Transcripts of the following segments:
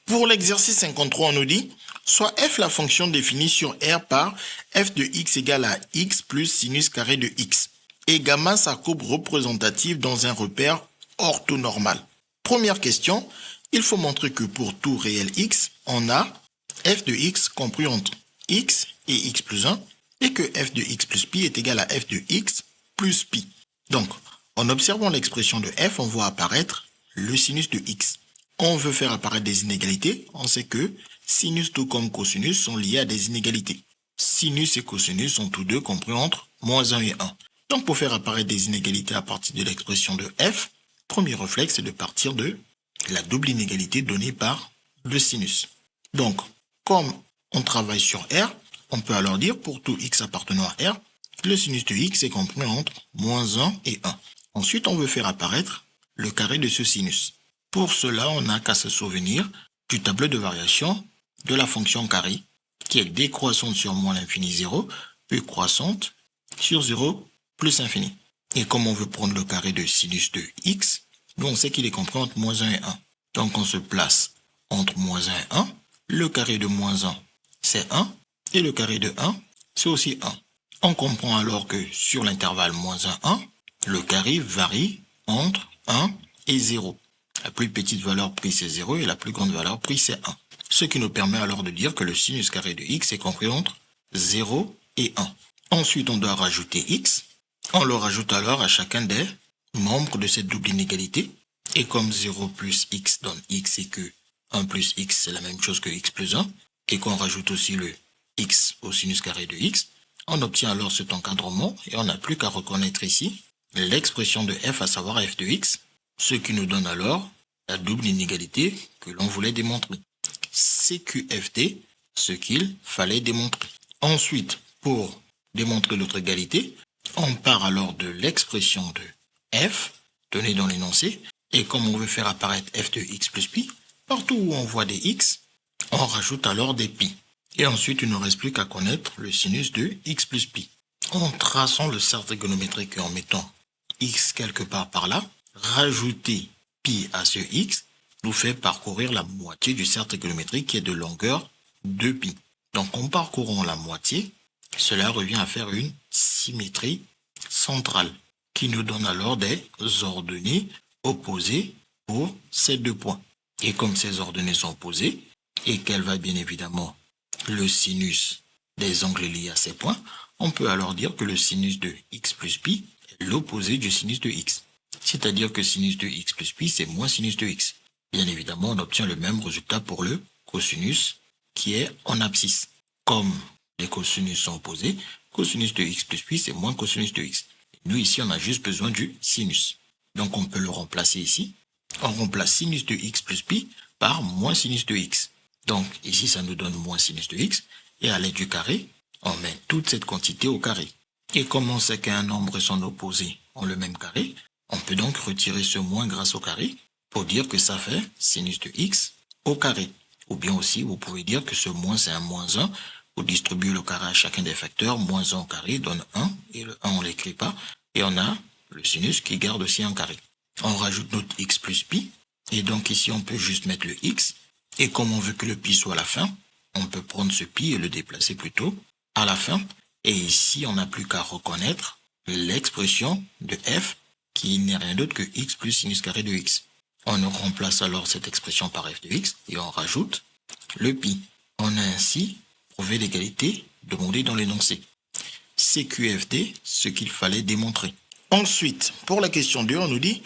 Pour l'exercice 53, on nous dit soit f la fonction définie sur R par f de x égale à x plus sinus carré de x et gamma sa courbe représentative dans un repère orthonormal. Première question, il faut montrer que pour tout réel x, on a f de x compris entre x et x plus 1 et que f de x plus pi est égal à f de x plus pi. Donc, en observant l'expression de f, on voit apparaître le sinus de x. On veut faire apparaître des inégalités, on sait que sinus tout comme cosinus sont liés à des inégalités. Sinus et cosinus sont tous deux compris entre moins 1 et 1. Donc pour faire apparaître des inégalités à partir de l'expression de f, premier réflexe c'est de partir de la double inégalité donnée par le sinus. Donc, comme on travaille sur R, on peut alors dire pour tout x appartenant à R, le sinus de x est compris entre moins 1 et 1. Ensuite, on veut faire apparaître le carré de ce sinus. Pour cela, on n'a qu'à se souvenir du tableau de variation de la fonction carré, qui est décroissante sur moins l'infini 0, puis croissante sur 0 plus infini. Et comme on veut prendre le carré de sinus de x, nous on sait qu'il est compris entre moins 1 et 1. Donc on se place entre moins 1 et 1. Le carré de moins 1, c'est 1. Et le carré de 1, c'est aussi 1. On comprend alors que sur l'intervalle moins 1, 1, le carré varie entre 1 et 0. La plus petite valeur prise c'est 0 et la plus grande valeur prise c'est 1. Ce qui nous permet alors de dire que le sinus carré de x est compris entre 0 et 1. Ensuite, on doit rajouter x. On le rajoute alors à chacun des membres de cette double inégalité. Et comme 0 plus x donne x et que 1 plus x c'est la même chose que x plus 1, et qu'on rajoute aussi le x au sinus carré de x, on obtient alors cet encadrement et on n'a plus qu'à reconnaître ici l'expression de f, à savoir f de x, ce qui nous donne alors la double inégalité que l'on voulait démontrer. CQFT, ce qu'il fallait démontrer. Ensuite, pour démontrer l'autre égalité, on part alors de l'expression de f, donnée dans l'énoncé, et comme on veut faire apparaître f de x plus pi, partout où on voit des x, on rajoute alors des pi. Et ensuite, il ne reste plus qu'à connaître le sinus de x plus pi. En traçant le cercle trigonométrique et en mettant x quelque part par là, rajouter pi à ce x nous fait parcourir la moitié du cercle trigonométrique qui est de longueur 2pi. Donc en parcourant la moitié, cela revient à faire une symétrie centrale qui nous donne alors des ordonnées opposées pour ces deux points. Et comme ces ordonnées sont opposées et qu'elle va bien évidemment le sinus des angles liés à ces points, on peut alors dire que le sinus de x plus pi est l'opposé du sinus de x. C'est-à-dire que sinus de x plus pi, c'est moins sinus de x. Bien évidemment, on obtient le même résultat pour le cosinus qui est en abscisse. Comme les cosinus sont opposés, cosinus de x plus pi, c'est moins cosinus de x. Nous, ici, on a juste besoin du sinus. Donc, on peut le remplacer ici. On remplace sinus de x plus pi par moins sinus de x. Donc, ici, ça nous donne moins sinus de x. Et à l'aide du carré, on met toute cette quantité au carré. Et comme on sait qu'un nombre et son opposé ont le même carré, on peut donc retirer ce moins grâce au carré pour dire que ça fait sinus de x au carré. Ou bien aussi, vous pouvez dire que ce moins, c'est un moins 1. Vous distribuez le carré à chacun des facteurs. Moins 1 au carré donne 1. Et le 1, on ne l'écrit pas. Et on a le sinus qui garde aussi un carré. On rajoute notre x plus pi. Et donc ici, on peut juste mettre le x. Et comme on veut que le pi soit à la fin, on peut prendre ce pi et le déplacer plutôt à la fin. Et ici, on n'a plus qu'à reconnaître l'expression de f qui n'est rien d'autre que x plus sinus carré de x. On remplace alors cette expression par f de x et on rajoute le pi. On a ainsi prouvé l'égalité demandée dans l'énoncé. CQFD, ce qu'il fallait démontrer. Ensuite, pour la question 2, on nous dit,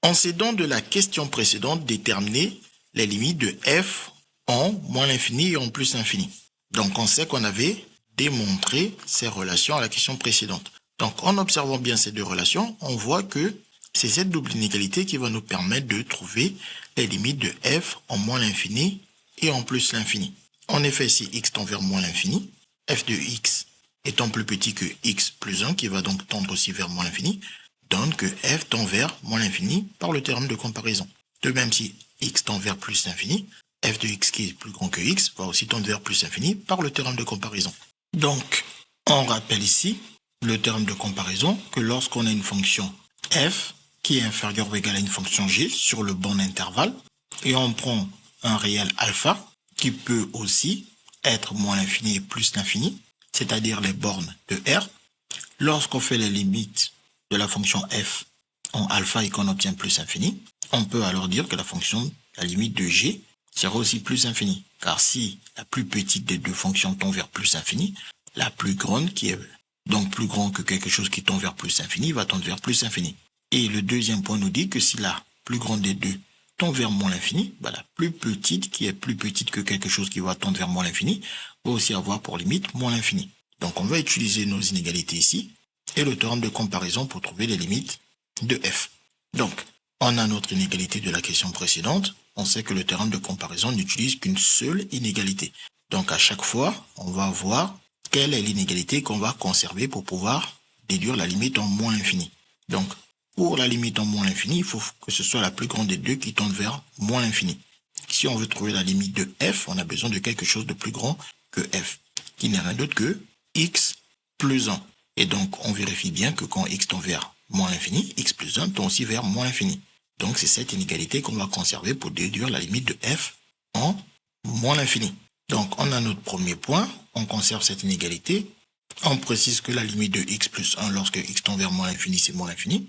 en s'aidant de la question précédente, déterminer les limites de f en moins l'infini et en plus l'infini. Donc on sait qu'on avait démontré ces relations à la question précédente. Donc en observant bien ces deux relations, on voit que c'est cette double inégalité qui va nous permettre de trouver les limites de f en moins l'infini et en plus l'infini. En effet, si x tend vers moins l'infini, f de x étant plus petit que x plus 1, qui va donc tendre aussi vers moins l'infini, donne que f tend vers moins l'infini par le théorème de comparaison. De même, si x tend vers plus l'infini, f de x qui est plus grand que x va aussi tendre vers plus l'infini par le théorème de comparaison. Donc, on rappelle ici le théorème de comparaison que lorsqu'on a une fonction f qui est inférieure ou égale à une fonction g sur le bon intervalle, et on prend un réel alpha qui peut aussi être moins l'infini et plus l'infini, c'est-à-dire les bornes de R. Lorsqu'on fait les limites de la fonction f en alpha et qu'on obtient plus infini, on peut alors dire que la limite de g sera aussi plus infini. Car si la plus petite des deux fonctions tend vers plus infini, la plus grande, qui est donc plus grande que quelque chose qui tend vers plus infini, va tendre vers plus infini. Et le deuxième point nous dit que si la plus grande des deux tend vers moins l'infini, la plus petite, qui est plus petite que quelque chose qui va tendre vers moins l'infini, va aussi avoir pour limite moins l'infini. Donc on va utiliser nos inégalités ici et le théorème de comparaison pour trouver les limites de f. Donc, on a notre inégalité de la question précédente. On sait que le théorème de comparaison n'utilise qu'une seule inégalité. Donc, à chaque fois, on va voir quelle est l'inégalité qu'on va conserver pour pouvoir déduire la limite en moins l'infini. Donc, pour la limite en moins l'infini, il faut que ce soit la plus grande des deux qui tende vers moins l'infini. Si on veut trouver la limite de f, on a besoin de quelque chose de plus grand que f, qui n'est rien d'autre que x plus 1. Et donc, on vérifie bien que quand x tend vers moins l'infini, x plus 1 tend aussi vers moins l'infini. Donc, c'est cette inégalité qu'on va conserver pour déduire la limite de f en moins l'infini. Donc, on a notre premier point, on conserve cette inégalité. On précise que la limite de x plus 1 lorsque x tend vers moins l'infini, c'est moins l'infini.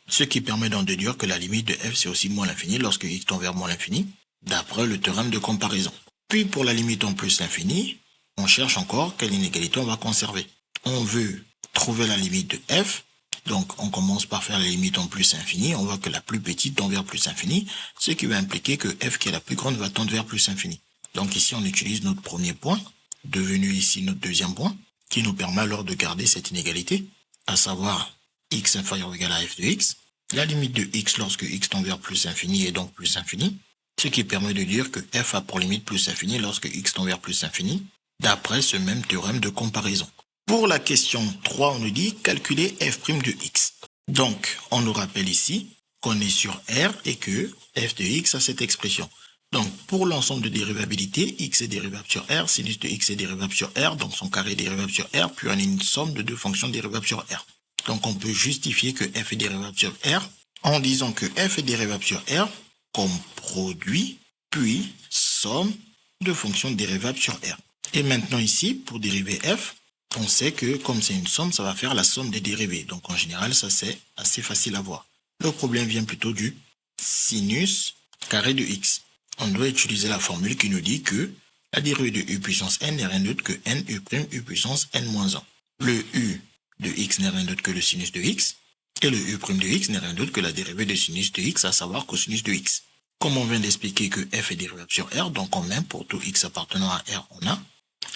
Ce qui permet d'en déduire que la limite de f, c'est aussi moins l'infini lorsque x tend vers moins l'infini, d'après le théorème de comparaison. Puis, pour la limite en plus l'infini, on cherche encore quelle inégalité on va conserver. On veut trouver la limite de f, donc on commence par faire la limite en plus infini, on voit que la plus petite tend vers plus infini, ce qui va impliquer que f qui est la plus grande va tendre vers plus infini. Donc ici on utilise notre premier point, devenu ici notre deuxième point, qui nous permet alors de garder cette inégalité, à savoir x inférieur ou égal à f de x, la limite de x lorsque x tend vers plus infini est donc plus infini, ce qui permet de dire que f a pour limite plus infini lorsque x tend vers plus infini, d'après ce même théorème de comparaison. Pour la question 3, on nous dit calculer f' de x. Donc, on nous rappelle ici qu'on est sur R et que f de x a cette expression. Donc, pour l'ensemble de dérivabilité, x est dérivable sur R, sinus de x est dérivable sur R, donc son carré est dérivable sur R, puis on a une somme de deux fonctions dérivables sur R. Donc, on peut justifier que f est dérivable sur R en disant que f est dérivable sur R comme produit, puis somme de fonctions dérivables sur R. Et maintenant ici, pour dériver f, on sait que comme c'est une somme, ça va faire la somme des dérivés. Donc en général, ça c'est assez facile à voir. Le problème vient plutôt du sinus carré de x. On doit utiliser la formule qui nous dit que la dérivée de u puissance n n'est rien d'autre que n u' u puissance n-1. Le u de x n'est rien d'autre que le sinus de x. Et le u' de x n'est rien d'autre que la dérivée de sinus de x, à savoir cosinus de x. Comme on vient d'expliquer que f est dérivable sur R, donc on met pour tout x appartenant à R, on a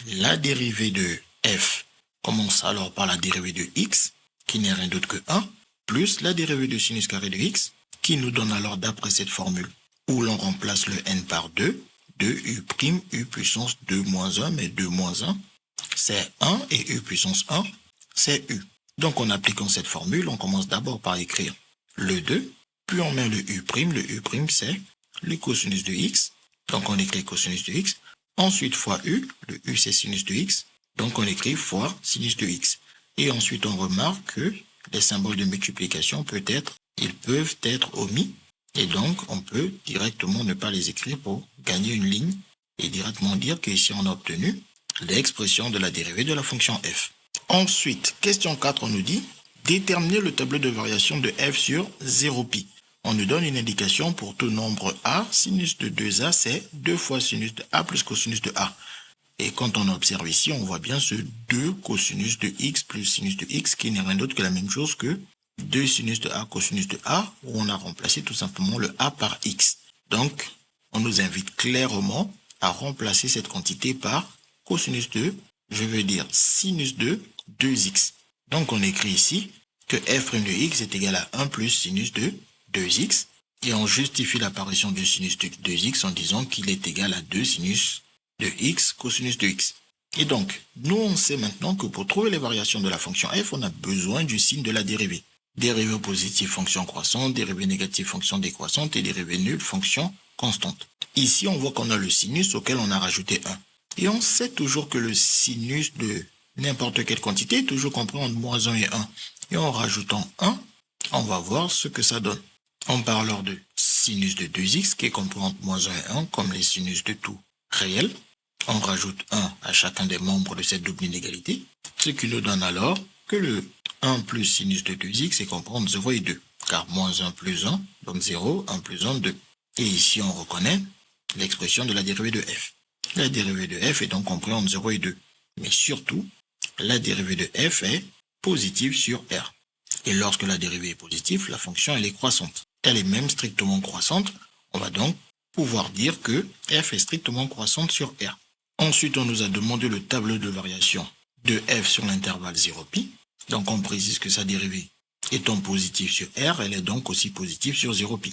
la dérivée de f commence alors par la dérivée de x, qui n'est rien d'autre que 1, plus la dérivée de sinus carré de x, qui nous donne alors d'après cette formule, où l'on remplace le n par 2, 2u' u puissance 2 moins 1, mais 2 moins 1, c'est 1, et u puissance 1, c'est u. Donc en appliquant cette formule, on commence d'abord par écrire le 2, puis on met le u', c'est le cosinus de x, donc on écrit cosinus de x, ensuite fois u, le u c'est sinus de x, donc on écrit fois sinus de x. Et ensuite on remarque que les symboles de multiplication ils peuvent être omis. Et donc on peut directement ne pas les écrire pour gagner une ligne et directement dire qu'ici on a obtenu l'expression de la dérivée de la fonction f. Ensuite, question 4, on nous dit déterminer le tableau de variation de f sur 0π. On nous donne une indication pour tout nombre a, sinus de 2a c'est 2 fois sinus de a plus cosinus de a. Et quand on observe ici, on voit bien ce 2 cosinus de x plus sinus de x qui n'est rien d'autre que la même chose que 2 sinus de a cosinus de a, où on a remplacé tout simplement le a par x. Donc, on nous invite clairement à remplacer cette quantité par cosinus de, je veux dire sinus de 2x. Donc, on écrit ici que f' de x est égal à 1 plus sinus de 2x. Et on justifie l'apparition du sinus de 2x en disant qu'il est égal à 2 sinus de x cosinus de x. Et donc, nous on sait maintenant que pour trouver les variations de la fonction f, on a besoin du signe de la dérivée. Dérivée positive, fonction croissante, dérivée négative, fonction décroissante et dérivée nulle, fonction constante. Ici, on voit qu'on a le sinus auquel on a rajouté 1. Et on sait toujours que le sinus de n'importe quelle quantité est toujours compris entre moins 1 et 1. Et en rajoutant 1, on va voir ce que ça donne. On parle alors de sinus sinus de 2x qui est compris entre moins 1 et 1 comme les sinus de tout réel. On rajoute 1 à chacun des membres de cette double inégalité, ce qui nous donne alors que le 1 plus sinus de 2x est compris entre 0 et 2, car moins 1 plus 1 donne 0, 1 plus 1, 2. Et ici, on reconnaît l'expression de la dérivée de f. La dérivée de f est donc comprise entre 0 et 2. Mais surtout, la dérivée de f est positive sur R. Et lorsque la dérivée est positive, la fonction elle est croissante. Elle est même strictement croissante. On va donc pouvoir dire que f est strictement croissante sur R. Ensuite, on nous a demandé le tableau de variation de f sur l'intervalle 0π. Donc, on précise que sa dérivée étant positive sur R, elle est donc aussi positive sur 0π.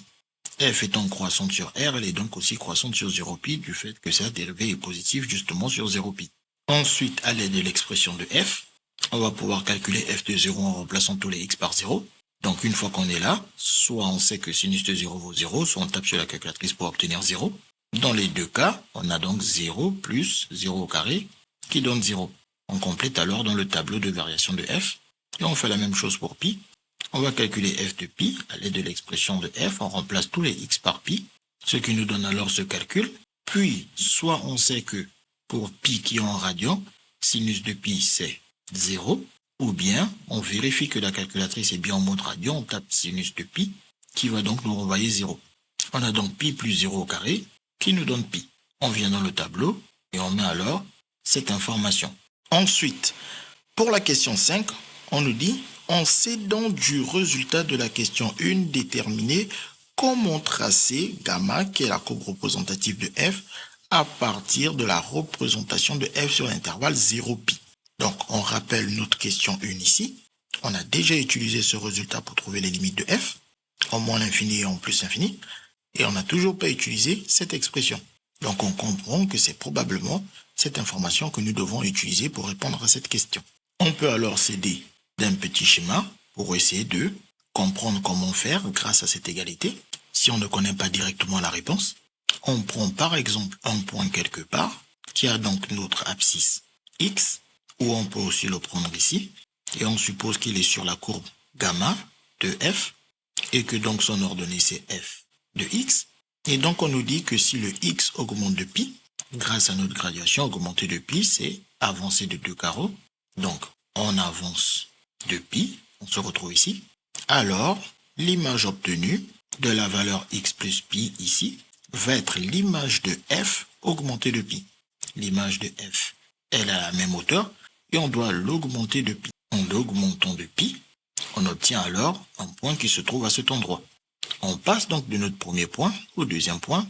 F étant croissante sur R, elle est donc aussi croissante sur 0π du fait que sa dérivée est positive justement sur 0π. Ensuite, à l'aide de l'expression de f, on va pouvoir calculer f de 0 en remplaçant tous les x par 0. Donc, une fois qu'on est là, soit on sait que sinus de 0 vaut 0, soit on tape sur la calculatrice pour obtenir 0. Dans les deux cas, on a donc 0 plus 0 au carré qui donne 0. On complète alors dans le tableau de variation de f. Et on fait la même chose pour pi. On va calculer f de pi à l'aide de l'expression de f. On remplace tous les x par pi, ce qui nous donne alors ce calcul. Puis, soit on sait que pour pi qui est en radian, sinus de pi c'est 0, ou bien on vérifie que la calculatrice est bien en mode radian, on tape sinus de pi, qui va donc nous renvoyer 0. On a donc pi plus 0 au carré, qui nous donne pi. On vient dans le tableau, et on met alors cette information. Ensuite, pour la question 5, on nous dit, on sait donc du résultat de la question 1 déterminer comment tracer gamma, qui est la courbe représentative de f, à partir de la représentation de f sur l'intervalle 0π. Donc, on rappelle notre question 1 ici. On a déjà utilisé ce résultat pour trouver les limites de f, en moins l'infini et en plus l'infini, et on n'a toujours pas utilisé cette expression. Donc, on comprend que c'est probablement cette information que nous devons utiliser pour répondre à cette question. On peut alors s'aider d'un petit schéma pour essayer de comprendre comment faire grâce à cette égalité. Si on ne connaît pas directement la réponse, on prend par exemple un point quelque part qui a donc notre abscisse x, ou on peut aussi le prendre ici, et on suppose qu'il est sur la courbe gamma de f, et que donc son ordonnée c'est f de x, et donc on nous dit que si le x augmente de pi, grâce à notre graduation, augmenter de pi c'est avancer de 2 carreaux, donc on avance de pi, on se retrouve ici, alors l'image obtenue de la valeur x plus pi ici va être l'image de f augmentée de pi. L'image de f, elle a la même hauteur et on doit l'augmenter de pi. En l'augmentant de pi, on obtient alors un point qui se trouve à cet endroit. On passe donc de notre premier point au deuxième point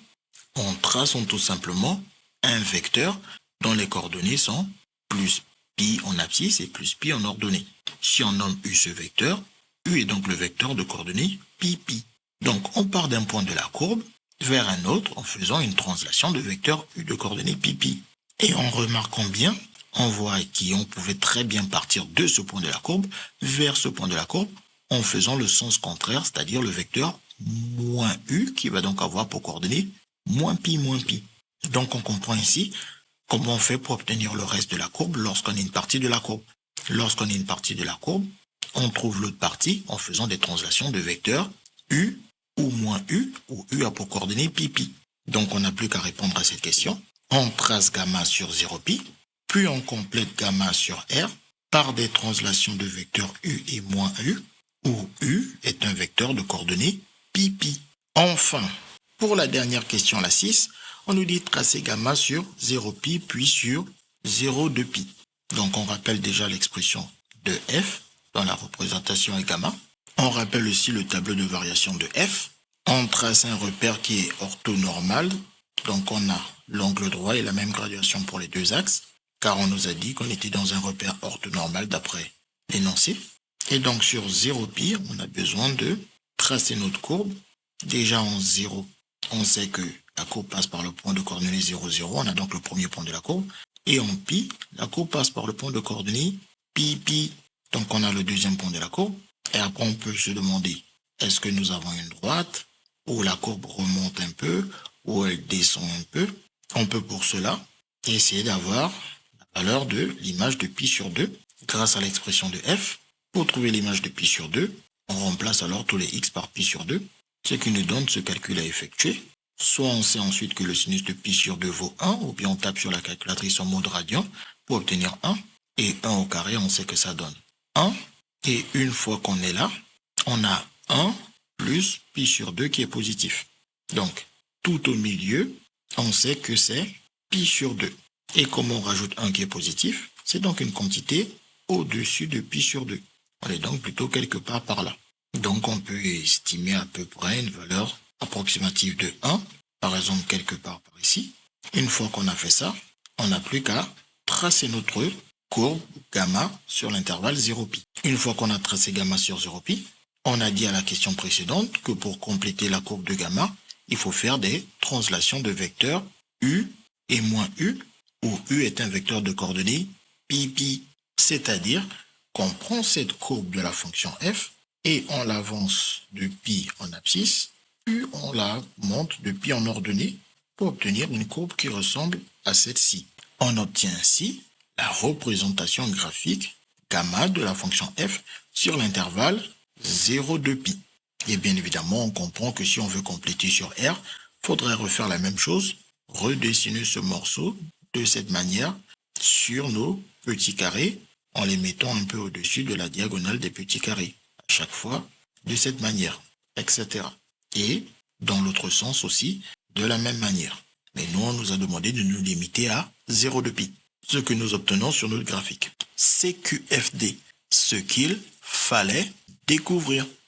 en traçant tout simplement un vecteur dont les coordonnées sont plus pi en abscisse et plus pi en ordonnée. Si on nomme u ce vecteur, u est donc le vecteur de coordonnées pi pi. Donc on part d'un point de la courbe vers un autre en faisant une translation de vecteur u de coordonnées pi pi. Et en remarquant bien, on voit qu'on pouvait très bien partir de ce point de la courbe vers ce point de la courbe en faisant le sens contraire, c'est-à-dire le vecteur moins u qui va donc avoir pour coordonnées moins pi moins pi. Donc on comprend ici comment on fait pour obtenir le reste de la courbe lorsqu'on est une partie de la courbe. Lorsqu'on est une partie de la courbe, on trouve l'autre partie en faisant des translations de vecteurs u ou moins u, où u a pour coordonnées pi pi. Donc on n'a plus qu'à répondre à cette question. On trace gamma sur 0π, puis on complète gamma sur R par des translations de vecteurs u et moins u, où u est un vecteur de coordonnées pi pi. Enfin, pour la dernière question, la 6, on nous dit tracer gamma sur 0π puis sur 0 de pi. Donc on rappelle déjà l'expression de f dans la représentation est gamma. On rappelle aussi le tableau de variation de f. On trace un repère qui est orthonormal. Donc on a l'angle droit et la même graduation pour les deux axes, car on nous a dit qu'on était dans un repère orthonormal d'après l'énoncé. Et donc sur 0π, on a besoin de tracer notre courbe. Déjà en 0, on sait que la courbe passe par le point de coordonnées 0, 0. On a donc le premier point de la courbe. Et en pi, la courbe passe par le point de coordonnées pi, pi. Donc on a le deuxième point de la courbe. Et après, on peut se demander, est-ce que nous avons une droite, où la courbe remonte un peu, ou elle descend un peu? On peut pour cela essayer d'avoir la valeur de l'image de pi sur 2 grâce à l'expression de f. Pour trouver l'image de pi sur 2, on remplace alors tous les x par pi sur 2. ce qui nous donne ce calcul à effectuer. Soit on sait ensuite que le sinus de pi sur 2 vaut 1, ou bien on tape sur la calculatrice en mode radian pour obtenir 1. Et 1 au carré, on sait que ça donne 1. Et une fois qu'on est là, on a 1 plus pi sur 2 qui est positif. Donc, tout au milieu, on sait que c'est pi sur 2. Et comme on rajoute 1 qui est positif, c'est donc une quantité au-dessus de pi sur 2. On est donc plutôt quelque part par là. Donc, on peut estimer à peu près une valeur approximative de 1, par exemple quelque part par ici. Une fois qu'on a fait ça, on n'a plus qu'à tracer notre courbe gamma sur l'intervalle 0pi. Une fois qu'on a tracé gamma sur 0pi, on a dit à la question précédente que pour compléter la courbe de gamma, il faut faire des translations de vecteurs u et moins u, où u est un vecteur de coordonnées pi pi. C'est-à-dire qu'on prend cette courbe de la fonction f et on l'avance de pi en abscisse, puis on la monte de pi en ordonnée pour obtenir une courbe qui ressemble à celle-ci. On obtient ainsi la représentation graphique gamma de la fonction f sur l'intervalle 0 de pi. Et bien évidemment, on comprend que si on veut compléter sur R, il faudrait refaire la même chose, redessiner ce morceau de cette manière sur nos petits carrés en les mettant un peu au-dessus de la diagonale des petits carrés. À chaque fois, de cette manière, etc. Et dans l'autre sens aussi, de la même manière. Mais nous, on nous a demandé de nous limiter à 0 de pi. Ce que nous obtenons sur notre graphique. CQFD, ce qu'il fallait découvrir.